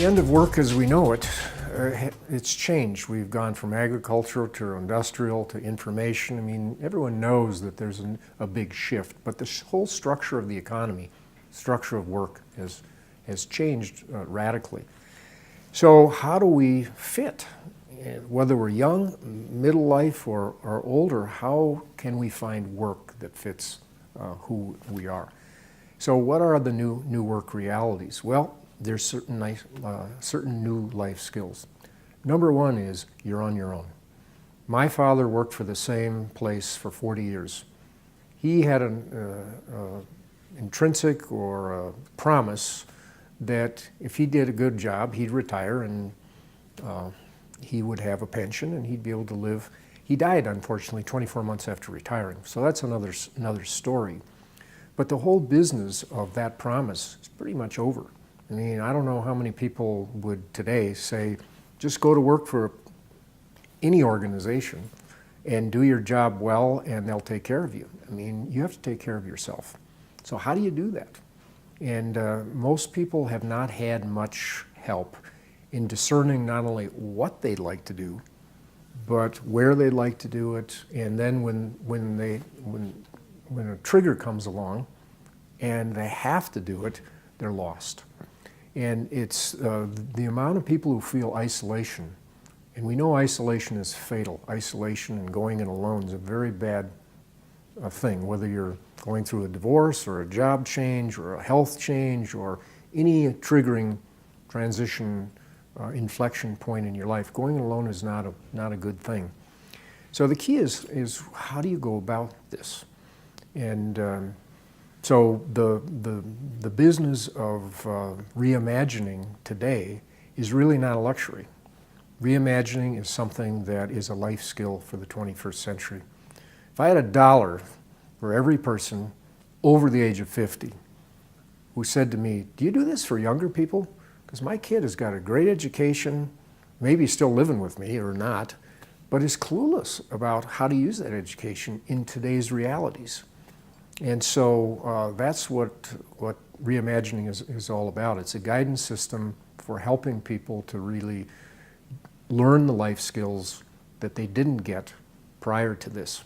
end of work as we know it, it's changed. We've gone from agricultural to industrial to information. I mean, everyone knows that there's a big shift, but the whole structure of the economy, structure of work has changed radically. So how do we fit? Whether we're young, middle life, or older, how can we find work that fits who we are? So what are the new work realities? Well, there's certain new life skills. Number one is you're on your own. My father worked for the same place for 40 years. He had an intrinsic or a promise that if he did a good job, he'd retire and he would have a pension and he'd be able to live. He died, unfortunately, 24 months after retiring. So that's another story. But the whole business of that promise is pretty much over. I mean, I don't know how many people would today say, just go to work for any organization and do your job well and they'll take care of you. I mean, you have to take care of yourself. So how do you do that? And most people have not had much help in discerning not only what they'd like to do, but where they'd like to do it. And then when a trigger comes along and they have to do it, they're lost. And it's the amount of people who feel isolation, and we know isolation is fatal. Isolation and going it alone is a very bad thing, whether you're going through a divorce or a job change or a health change or any triggering transition inflection point in your life. Going it alone is not a good thing. So the key is how do you go about this? And so the business of reimagining today is really not a luxury. Reimagining is something that is a life skill for the 21st century. If I had $1 for every person over the age of 50 who said to me, do you do this for younger people? Because my kid has got a great education, maybe he's still living with me or not, but is clueless about how to use that education in today's realities. And so that's what reimagining is all about. It's a guidance system for helping people to really learn the life skills that they didn't get prior to this.